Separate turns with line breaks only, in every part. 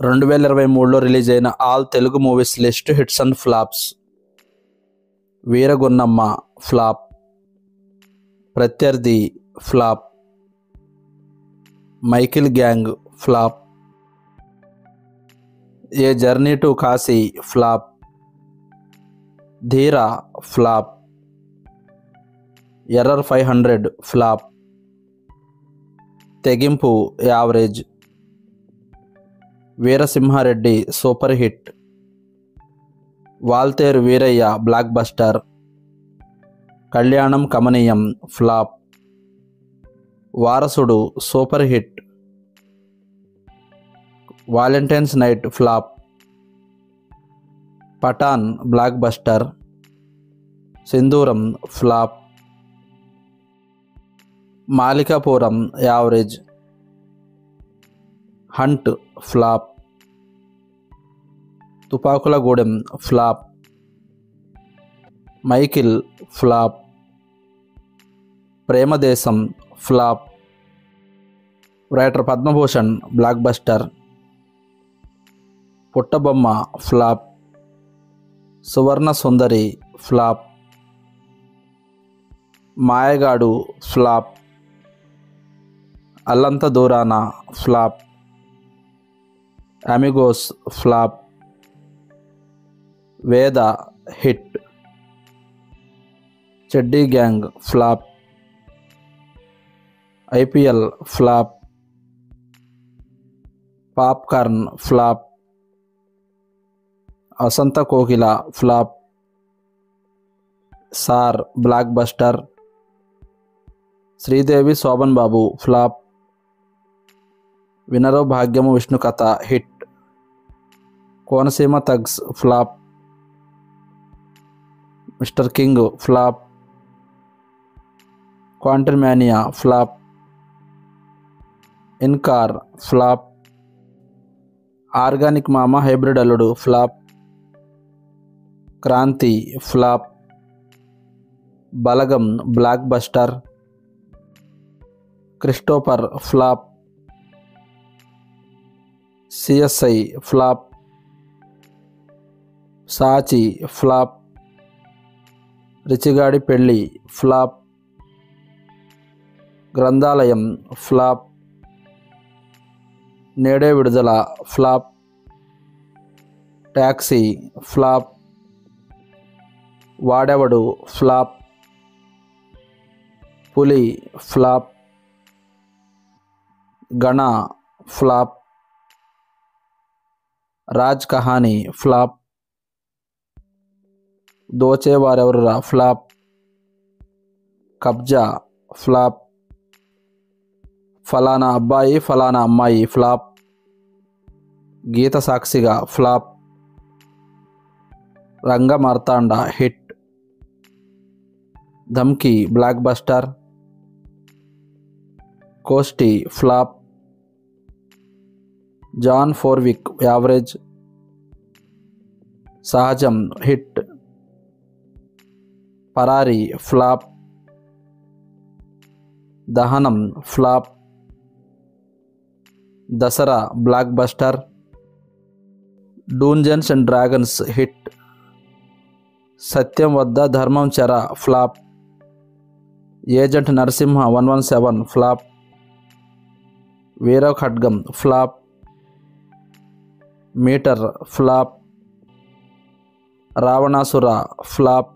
2023లో release అయిన all Telugu movies list hits and flops. Veeragunnamma flop, Prathyardhi flop, Michael gang flop, A journey to Kashi flop, Dheera flop, error 500 flop, Thegimpu average, Veerasimhareddy super hit, Waltair Veerayya blockbuster, Kalyanam Kamaneeyam flop, Varasudu super hit, Valentine's night flop, Pathaan blockbuster, Sindhooram flop, Malikappuram average, hunt flop, Tupakulagudem flop, Michael flop, Premadesam flop, writer Padmabhushan blockbuster, Puttabomma flop, Suvarna Sundari flop, మాయగాడు flop, Allantha Doorana flop, Amigos flop, Veda hit, Cheddi gang flop, IPL flop, popcorn flop, Vasantha Kokila flop, sir blockbuster, Sridevi Shoban Babu flop, Vinaro Bhagyamu Vishnu Katha hit, Konaseema thugs flop, Mr king flop, Quantumania flop, in car flop, organic Mama hybrid Alludu flop, Kranthi flop, Balagam blockbuster, Christopher flop, CSI flop, Saachi flop, Richigadi Pelli flop, Granthalayam flop, Nede Vidudala flop, taxi flop, Vadevadu flop, Puli flop, Gana flop, Raj Kahani flop, Dochevarevarura flop, Kabzaa flop, Phalana Abbayi Phalana Ammayi flop, Geetha సాక్షిగా flop, Ranga Marthanda hit, Dhamki blockbuster, Ghosty flop, John four Wick average, Sahajam hit, Parari flop, Dahanam flop, Dasara blockbuster, Dungeons and Dragons hit, Satyam Vadda Dharmam Chera flop, agent Narasimha 117 flop, Veera Khadgam flop, meter flop, Ravanasura flop,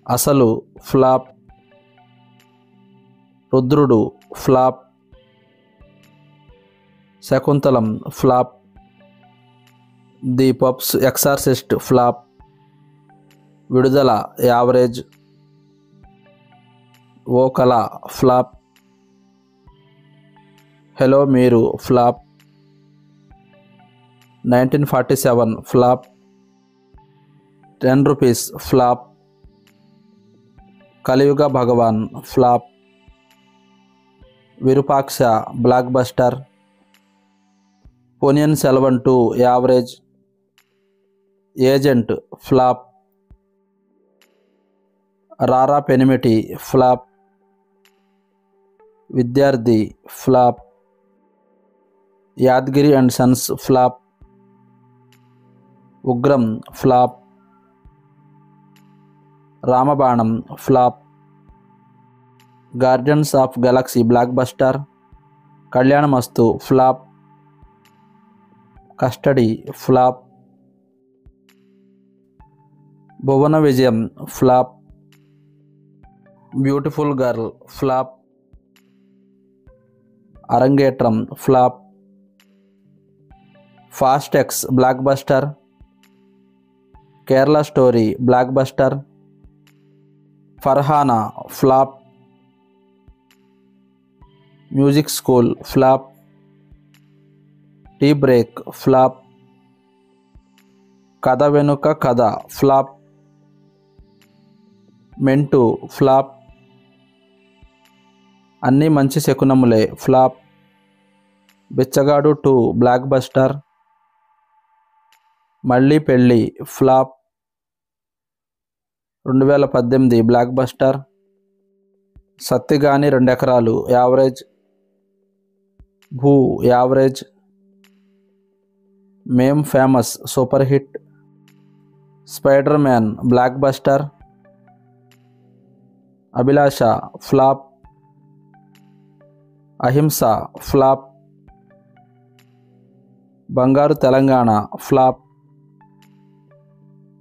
Asalu flop, Rudhrudu flop, Shaakuntalam flop, the Pope's exorcist flop, Vidudala average, ఓ కళ flop, hello Meeru flop, 1947 flop, 10 rupees flop, Kaliyuga Bhagavan flop, Virupaksha blockbuster, Ponniyin Selvan 2 average, agent flop, Rara Penimiti flop, Vidyarthi flop, Yadagiri and sons flop. Ugram flop. Ramabanam flop. Guardians of galaxy blockbuster. Kalyanamasthu flop. Custody flop. Bhuvana Vijayam flop. Beautiful girl flop. Arangetram flop. Fast X blockbuster. Kerala story blockbuster. Farhana flop. Music school flop. Tea break flop. Katha వెనుక కథ flop. మెంటు flop. అన్నీ మంచి శకునములే flop. బిచ్చగాడు 2 block buster. మళ్ళీ పెళ్ళి flop. 2018 block buster. సత్తిగాని 2 ఎకరాలు average. Bhoo average. Mem famous super hit. Spider man blockbuster. Abhilasha flop. Ahimsa flop. Bangaru Telangana flop.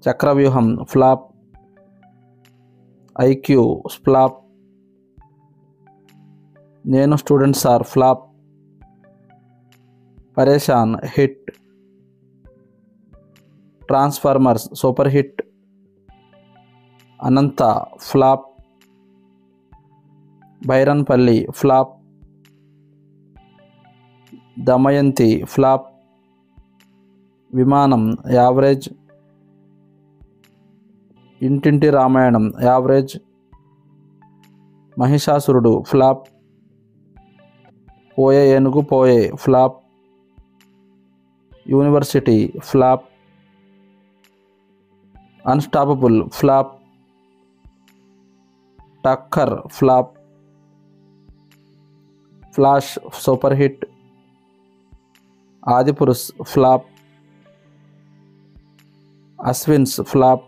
Chakravyuham flop. IQ flop. Nenu students are flop. Pareshan hit. Transformers super hit. Anantha flop. Bairanpalli flop. Damayanthi flop. Vimanam average. Intinti Ramayanam average. Mahishasurudu flop. Poye Enugu Poye flop. University flop. Unstoppable flop. Takkar flop. Flash super hit. Adipurush flop. Asvins flop.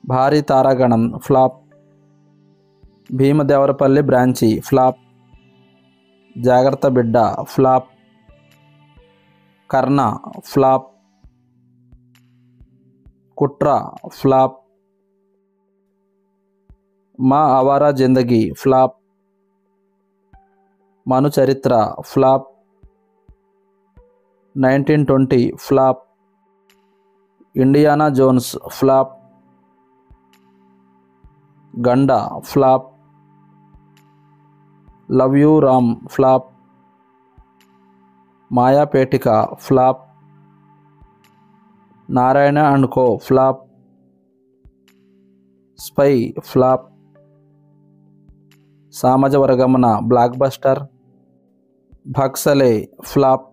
Bhaari Taraganam flop. Bheemadevarapalli branch flop. జాగ్రత్త బిడ్డ flop. Karna flop. Kutra flop. Maa Awara Zindagi flop. Manu Charitra flop. 1920 flop. Indiana Jones flop. Ganda flop. Love you Ram flop. Mayapetika flop. Narayana and co flop. Spy flop. Samajavaragamana blockbuster. Bhaksale flop.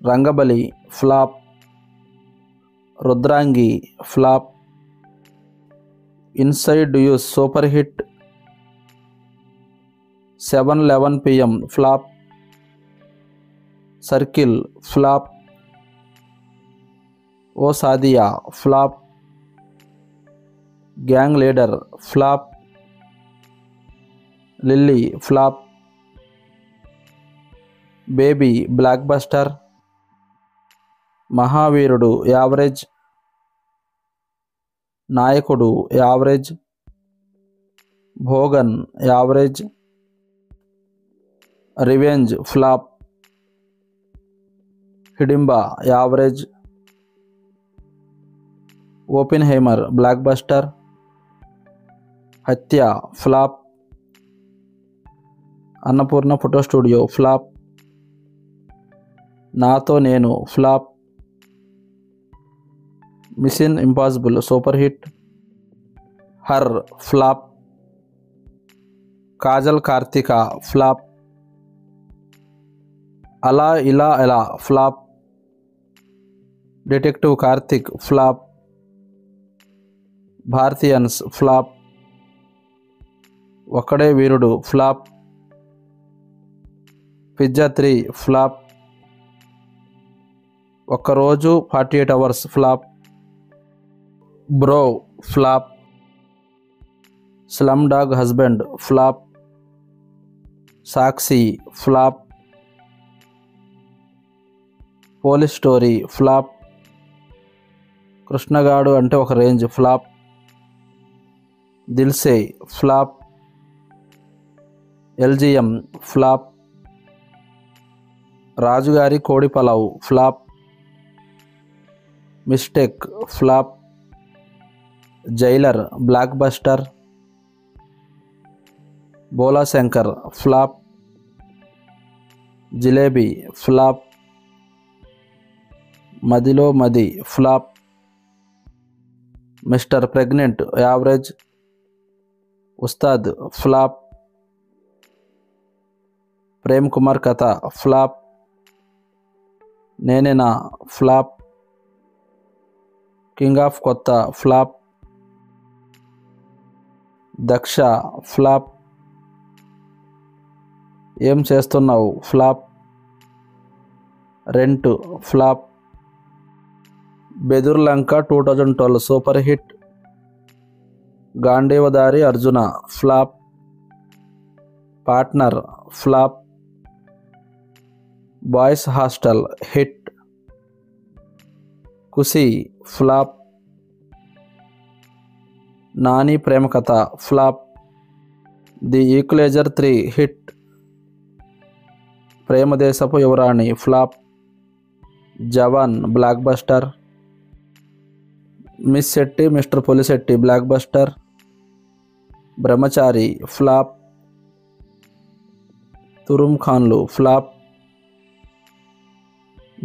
Rangabali flop. Rudhrangi flop. Insidious super hit. 7:11 PM flop. Circle flop. O Saathiya flop. Gang leader flop. Lilly flop. Baby blockbuster. Mahaveerudu average. Nayakudu average. Bhogan average. Revenge flop. Hidimba average. Oppenheimer blockbuster. Hatya flop. Annapurna photo studio flop. Natho Nenu flop. Mission impossible super hit. Her flop. Kajal Karthika flop. Ala Ila Ela flop. Detective Karthik flop. Bharateeyans flop. Okkade Veerudu flop. Pizza 3 flop. Okkaroju 48 hours flop. Bro flop. Slum dog husband flop. Sakshi flop. Police story flop. Krishnagadu Ante Oka range flop. Dilse flop. LGM flop. Rajugari Kodi Pulao flop. Mistake flop. Jailer block buster. Bhola Shankar flop. Jilebi flop. మదిలో Madi flop. Mr pregnant average. Ustaad flop. Prem Kumar Katha flop. Nenena flop. King of Kotha flop. Daksha flop. Em Chesthunnavu flop. Rent flop. Bedurulanka 2012 super hit. Gandeevadhari Arjuna flop. Partner flop. Boys hostel hit. Kushi flop. Nani Prema Katha flop. The equalizer 3 hit. Premadesapu Yuvarani flop. Jawan blockbuster. Miss Shetty Mr Polishetty blockbuster. Brahmachari flop. Turum ఖాన్లు flop.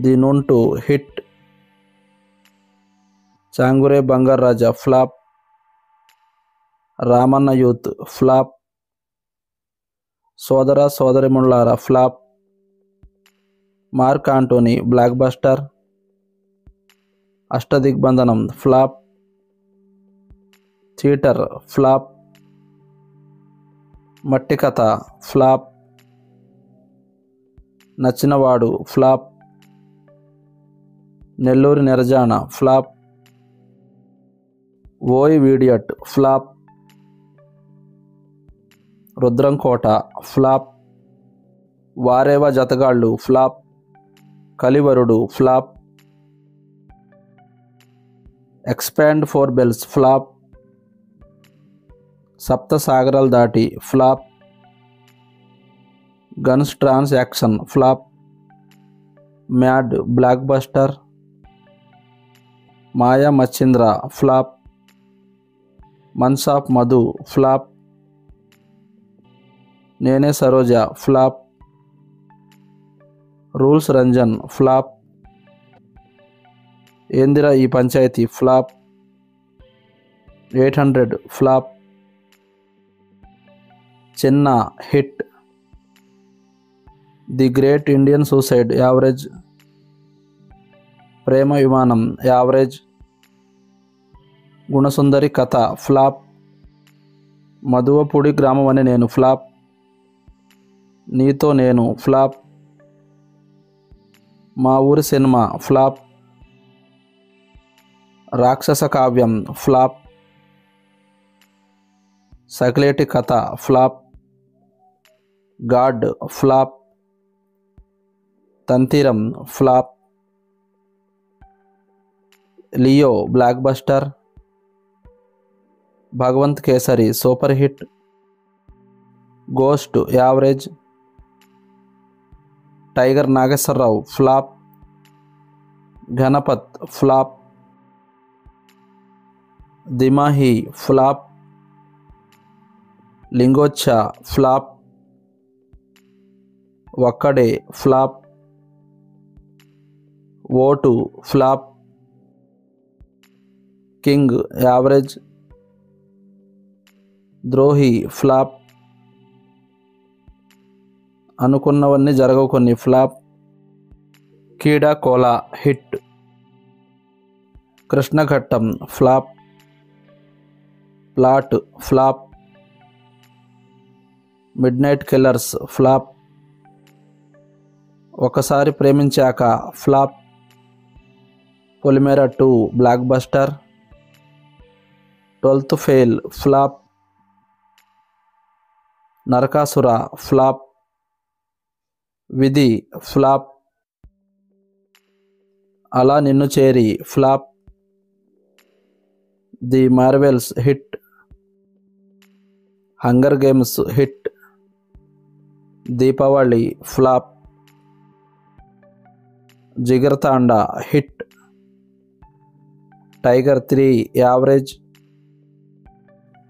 The nun two hit. Changure Bangaru Raja flop. Ramanna youth flop. Sodara Sodharimanulara flop. Mark Antony blockbuster. Ashtadigbandhanam flop. Theatre flop. Matti Katha flop. Nachinavadu flop. Nelluri Nerajana flop. Oi idiot flop. Rudramkota flop. Vareva Jathagallu flop. Kalivarudu flop. Expand 4 bells flop. Sapta Sagaralu Daati flop. Guns trans action flop. Mad blockbuster. Maya Machindra flop. Month of Madhu flop. Nene Saroja flop. Rules Ranjann flop. Endira Ee panchayat flop. 800 flop. Chinna hit. The great Indian suicide average. Prema Vimanam average. Gunasundari కథ flop. మధువపూడి గ్రామం అని నేను flop. నీతో నేను flop. మా ఊరి cinema flop. రాక్షస కావ్యం flop. Sakaleti Katha flop. God flop. Tantiram flop. Leo blockbuster. Bhagavanth Kesari super hit. Ghost average. Tiger Nageswararao flop. Ganapath flop. Dimahi flop. Lingoccha flop. Okkade flop. Vote flop. King average. Drohi flop. Anukunnavanni Jaragavu Konni flop. Keedaa cola hit. Krishnaghattam flop. Plot flop. Midnight killers flop. Okasari Preminchaka flop. Polimera 2 blockbuster. 12th fail flop. Narakasura flop. Vidhi flop. Ala Ninnu Cheri flop. The Marvel's hit. Hunger games hit. Deepavali flop. Jigarthanda hit. Tiger 3 average.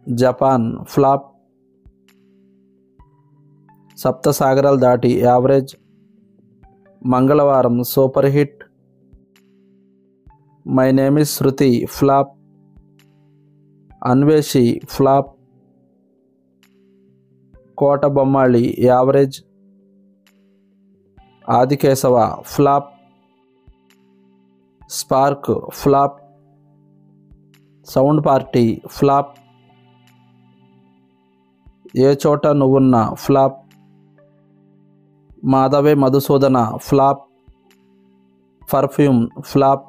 Japan flop. Saptasagaralu Dhaati average. Mangalavaram super hit. My name is Shruti flop. Anveshi flop. Kota Bommali average. Aadikeshava flop. Spark flop. Sound party flop. Ye Chota Nuvvunna flop. Madhave Madhusudana flop. Perfume flop.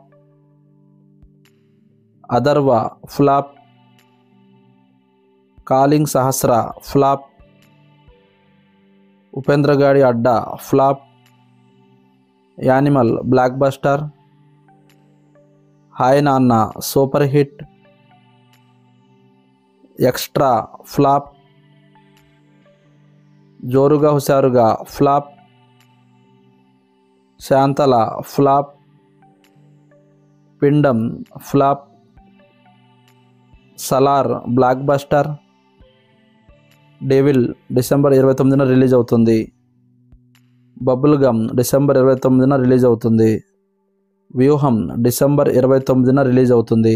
Atharva flop. Calling Sahasra flop. Upendragadi Adda flop. Animal blockbuster. Hi Nanna super hit. Extra flop. Jorugaa Husharugaa flop. Shantala flop. Pindam flop. Salaar block buster. Devil December 29న release అవుతుంది. Bubblegum December 29న release అవుతుంది. Vyooham December 29న release అవుతుంది.